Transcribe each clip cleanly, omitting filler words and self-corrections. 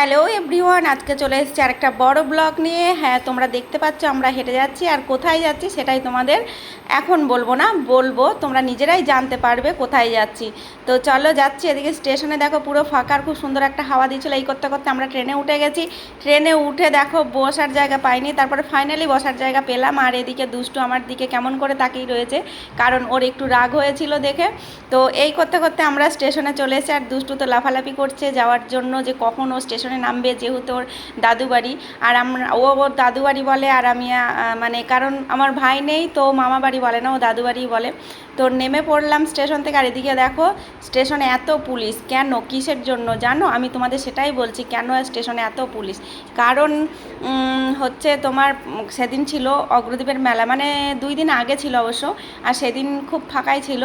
Hello everyone, আজকে চলে এসেছি আরেকটা বড় ব্লগ নিয়ে। হ্যাঁ, তোমরা দেখতে পাচ্ছ আমরা হেঁটে যাচ্ছি, আর কোথায় যাচ্ছি সেটাই তোমাদের এখন বলবো না, বলবো তোমরা নিজেরাই জানতে পারবে কোথায় যাচ্ছি। তো চলো যাচ্ছি। এদিকে স্টেশনে দেখো পুরো ফাঁকা, খুব সুন্দর একটা হাওয়া দিয়েছিলো। এই করতে করতে আমরা ট্রেনে উঠে গেছি। ট্রেনে উঠে দেখো বসার জায়গা পাইনি, তারপরে ফাইনালি বসার জায়গা পেলাম। আর এদিকে দুষ্টু আমার দিকে কেমন করে তাকিয়ে রয়েছে, কারণ ওর একটু রাগ হয়েছিল দেখে। তো এই করতে করতে আমরা স্টেশনে চলে এসেছি, আর দুষ্টু তো লাফালাফি করছে যাওয়ার জন্য, যে কখন ও স্টেশনে নামবে, যেহেতু ওর দাদু বাড়ি। আর আমরা ওর দাদু বাড়ি বলে, আর আমি মানে কারণ আমার ভাই নেই তো মামা বাড়ি বলে না, ও দাদু বাড়ি বলে। তো নেমে পড়লাম স্টেশন থেকে। আর এদিকে দেখো স্টেশনে এত পুলিশ কেন, কিসের জন্য জানো? আমি তোমাদের সেটাই বলছি, কেন স্টেশনে এত পুলিশ। কারণ হচ্ছে তোমার সেদিন ছিল অগ্রদ্বীপের মেলা, মানে 2 দিন আগে ছিল অবশ্য, আর সেদিন খুব ফাঁকাই ছিল।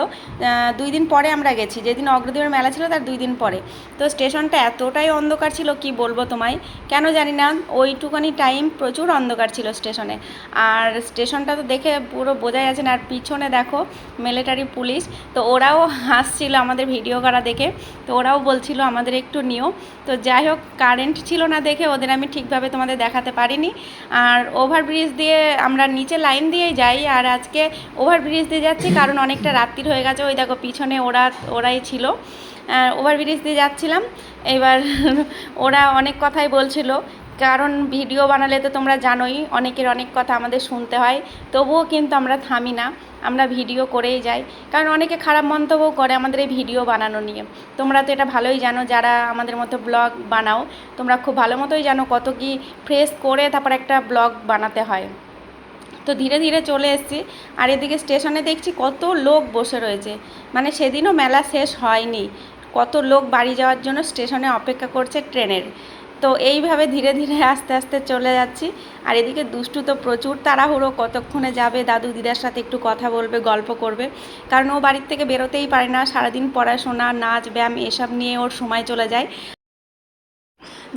2 দিন পরে আমরা গেছি, যেদিন অগ্রদ্বীপের মেলা ছিল তার 2 দিন পরে। তো স্টেশনটা এতটাই অন্ধকার ছিল, কি বলবো তোমায়, কেন জানি না ওইটুকানি টাইম প্রচুর অন্ধকার ছিল স্টেশনে। আর স্টেশনটা তো দেখে পুরো বোঝা যাচ্ছে না। আর পিছনে দেখো মিলিটারি পুলিশ, তো ওরাও হাসছিল আমাদের ভিডিও করা দেখে। তো ওরাও বলছিল আমাদের একটু নিও। তো যাই হোক, কারেন্ট ছিল না দেখে ওদের আমি ঠিকভাবে তোমাদের দেখাতে পারিনি। আর ওভারব্রিজ দিয়ে আমরা নিচে লাইন দিয়েই যাই, আর আজকে ওভারব্রিজ দিয়ে যাচ্ছি কারণ অনেকটা রাত্রির হয়ে গেছে। ওই দেখো পিছনে ওরাই ছিল। ওভারব্রিজ দিয়ে যাচ্ছিলাম। এবার ওরা অনেক কথাই বলছিল, কারণ ভিডিও বানালে তো তোমরা জানোই অনেকের অনেক কথা আমাদের শুনতে হয়। তবুও কিন্তু আমরা থামি না, আমরা ভিডিও করেই যাই। কারণ অনেকে খারাপ মন্তব্য করে আমাদের এই ভিডিও বানানো নিয়ে। তোমরা তো এটা ভালোই জানো, যারা আমাদের মতো ব্লগ বানাও, তোমরা খুব ভালো মতোই জানো কত কি ফ্রেশ করে তারপর একটা ব্লগ বানাতে হয়। তো ধীরে ধীরে চলে এসেছি। আর এদিকে স্টেশনে দেখছি কত লোক বসে রয়েছে, মানে সেদিনও মেলা শেষ হয়নি, কত লোক বাড়ি যাওয়ার জন্য স্টেশনে অপেক্ষা করছে ট্রেনের। তো এইভাবে ধীরে ধীরে আস্তে আস্তে চলে যাচ্ছি। আর এদিকে দুষ্টু তো প্রচুর তাড়াহুড়ো, কতক্ষণে যাবে, দাদু দিদার সাথে একটু কথা বলবে, গল্প করবে। কারণ ও বাড়ির থেকে বেরোতেই পারে না, সারাদিন পড়াশোনা নাচ ব্যায়াম এসব নিয়ে ওর সময় চলে যায়।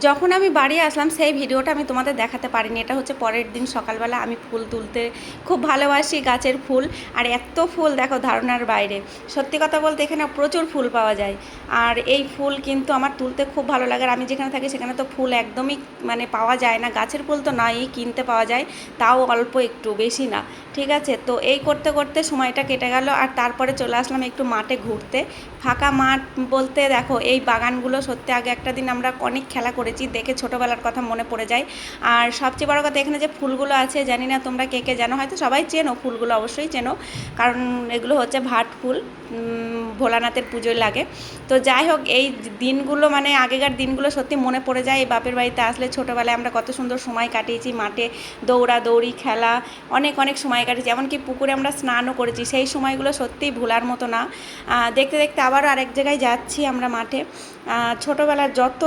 যখন আমি বাড়ি আসলাম সেই ভিডিওটা আমি তোমাদের দেখাতে পারিনি। এটা হচ্ছে পরের দিন সকালবেলা। আমি ফুল তুলতে খুব ভালোবাসি, গাছের ফুল। আর এত ফুল দেখো ধারণার বাইরে। সত্যি কথা বলতে এখানে প্রচুর ফুল পাওয়া যায়, আর এই ফুল কিন্তু আমার তুলতে খুব ভালো লাগে। আর আমি যেখানে থাকি সেখানে তো ফুল একদমই মানে পাওয়া যায় না, গাছের ফুল তো নাই, কিনতে পাওয়া যায়, তাও অল্প একটু, বেশি না। ঠিক আছে, তো এই করতে করতে সময়টা কেটে গেল। আর তারপরে চলে আসলাম একটু মাঠে ঘুরতে। ফাঁকা মাঠ বলতে দেখো এই বাগানগুলো, সত্যি আগে একটা দিন আমরা অনেক খেলা করেছি, দেখে ছোটোবেলার কথা মনে পড়ে যায়। আর সবচেয়ে বড় কথা, এখানে যে ফুলগুলো আছে জানি না তোমরা কে কে জানো, হয়তো সবাই চেনো, ফুলগুলো অবশ্যই চেনো, কারণ এগুলো হচ্ছে ভাট ফুল, ভোলানাথের পুজোয় লাগে। তো যাই হোক, এই দিনগুলো মানে আগেকার দিনগুলো সত্যি মনে পড়ে যায়। এই বাপের বাড়িতে আসলে ছোটোবেলায় আমরা কত সুন্দর সময় কাটিয়েছি, মাঠে দৌড়াদৌড়ি খেলা, অনেক অনেক সময় কাটিয়েছি, এমনকি পুকুরে আমরা স্নানও করেছি। সেই সময়গুলো সত্যিই ভোলার মতো না। দেখতে দেখতে আবারও আরেক জায়গায় যাচ্ছি আমরা মাঠে। ছোটোবেলার যত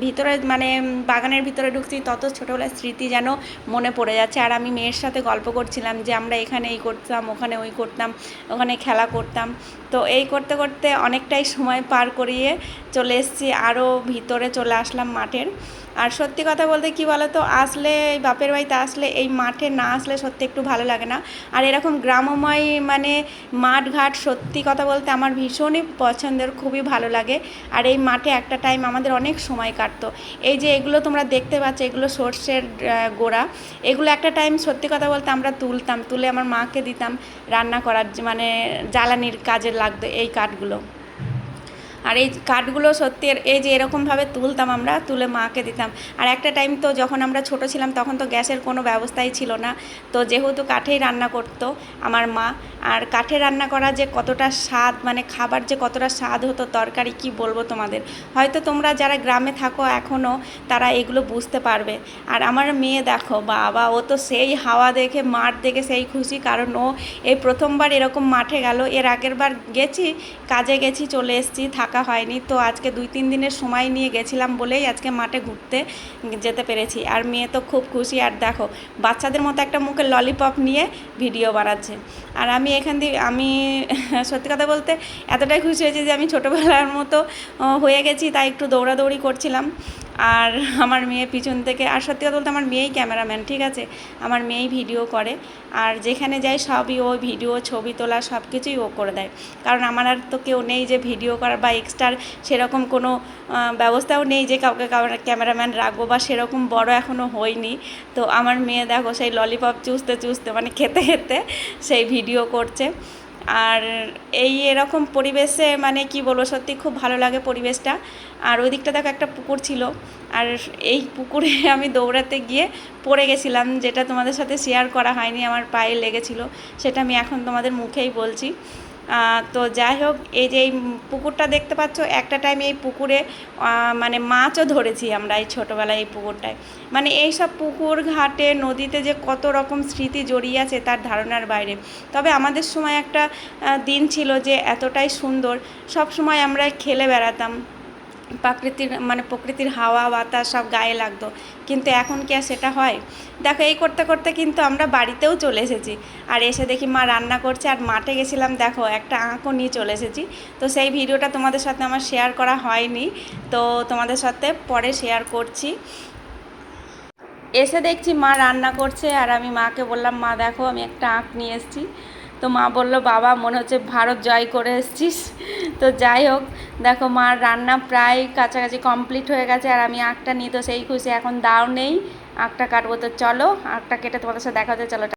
ভিতরে মানে বাগানের ভিতরে ঢুকছি, তত ছোটোবেলার স্মৃতি যেন মনে পড়ে যাচ্ছে। আর আমি মেয়ের সাথে গল্প করছিলাম যে আমরা এখানে এই করতাম, ওখানে ওই করতাম, ওখানে খেলা করতাম। তো এই করতে করতে অনেকটাই সময় পার করিয়ে চলে এসেছি, আরও ভিতরে চলে আসলাম মাঠের। আর সত্যি কথা বলতে কী বলো তো, আসলে এই বাপের বাড়িতে আসলে এই মাঠে না আসলে সত্যি একটু ভালো লাগে না। আর এরকম গ্রামময় মানে মাঠঘাট, সত্যি কথা বলতে আমার ভীষণই পছন্দের, খুবই ভালো লাগে। আর এই মাঠে একটা টাইম আমাদের অনেক সময় কাটতো। এই যে এগুলো তোমরা দেখতে পাচ্ছ, এগুলো সর্ষের গোড়া, এগুলো একটা টাইম সত্যি কথা বলতে আমরা তুলতাম, তুলে আমার মাকে দিতাম রান্না করার, মানে জ্বালানির কাজে লাগতো এই কাঠগুলো। আর এই কাঠগুলো সত্যি এই যে এরকমভাবে তুলতাম আমরা, তুলে মাকে দিতাম। আর একটা টাইম তো যখন আমরা ছোট ছিলাম তখন তো গ্যাসের কোনো ব্যবস্থাই ছিল না, তো যেহেতু কাঠেই রান্না করতো আমার মা। আর কাঠে রান্না করা যে কতটা স্বাদ, মানে খাবার যে কতটা স্বাদ হতো, তরকারি কি বলবো তোমাদের। হয়তো তোমরা যারা গ্রামে থাকো এখনও, তারা এগুলো বুঝতে পারবে। আর আমার মেয়ে দেখো বাবা, ও তো সেই হাওয়া দেখে, মাঠ দেখে সেই খুশি, কারণ ও এই প্রথমবার এরকম মাঠে গেল। এর আগের বার গেছি, কাজে গেছি, চলে এসেছি, থাকা হয়নি। তো আজকে 2-3 দিনের সময় নিয়ে গেছিলাম বলেই আজকে মাঠে ঘুরতে যেতে পেরেছি। আর মেয়ে তো খুব খুশি। আর দেখো বাচ্চাদের মতো একটা মুখে ললিপপ নিয়ে ভিডিও বানাচ্ছে। আর আমি এখান দিয়ে আমি সত্যি কথা বলতে এতটাই খুশি হয়েছি যে আমি ছোটোবেলার মতো হয়ে গেছি, তাই একটু দৌড়াদৌড়ি করছিলাম। আর আমার মেয়ে পিছন থেকে, আর সত্যি কথা বলতে আমার মেয়েই ক্যামেরাম্যান, ঠিক আছে, আমার মেয়েই ভিডিও করে। আর যেখানে যাই সবই ও, ভিডিও ছবি তোলা সব কিছুই ও করে দেয়, কারণ আমার আর তো কেউ নেই যে ভিডিও করার বা এক্সট্রা সেরকম কোনো ব্যবস্থাও নেই যে কাউকে ক্যামেরাম্যান রাখবো, বা সেরকম বড় এখনও হয়নি। তো আমার মেয়ে দেখো সেই ললিপপ চুষতে চুষতে মানে খেতে খেতে সেই ভিডিও করছে। আর এরকম পরিবেশে মানে কি বলবো, সত্যি খুব ভালো লাগে পরিবেশটা। আর ওই দিকটা দেখো একটা পুকুর ছিল, আর এই পুকুরে আমি দৌড়াতে গিয়ে পড়ে গেছিলাম, যেটা তোমাদের সাথে শেয়ার করা হয়নি, আমার পায়ে লেগেছিল, সেটা আমি এখন তোমাদের মুখেই বলছি। তো যাই হোক, এই যে এই পুকুরটা দেখতে পাচ্ছ, একটা টাইমে এই পুকুরে মানে মাছও ধরেছি আমরা এই ছোটোবেলায় এই পুকুরটায়। মানে এই সব পুকুর ঘাটে নদীতে যে কত রকম স্মৃতি জড়িয়ে আছে তার ধারণার বাইরে। তবে আমাদের সময় একটা দিন ছিল যে এতটাই সুন্দর, সব সময় আমরা খেলে বেড়াতাম, প্রকৃতির হাওয়া বাতাস সব গায়ে লাগতো। কিন্তু এখন কি আর সেটা হয়? দেখো, এই করতে করতে কিন্তু আমরা বাড়িতেও চলে এসেছি, আর এসে দেখি মা রান্না করছে, আর মাঠে গেছিলাম দেখো একটা আঁকও নিয়ে চলে এসেছি। তো সেই ভিডিওটা তোমাদের সাথে আমার শেয়ার করা হয়নি, তো তোমাদের সাথে পরে শেয়ার করছি। এসে দেখছি মা রান্না করছে, আর আমি মাকে বললাম, মা দেখো আমি একটা আঁক নিয়ে এসেছি। তো মা বললো, বাবা মনে হচ্ছে ভারত জয় করে এসেছিস। তো যাই হোক, দেখো মার রান্না প্রায় কাছাকাছি কমপ্লিট হয়ে গেছে, আর আমি আঁকটা নিয়ে তো সেই খুশি। এখন দাও নেই, আঁকটা কাটবো। তো চলো আঁকটা কেটে তোমাদের সাথে দেখা হচ্ছে, চলো।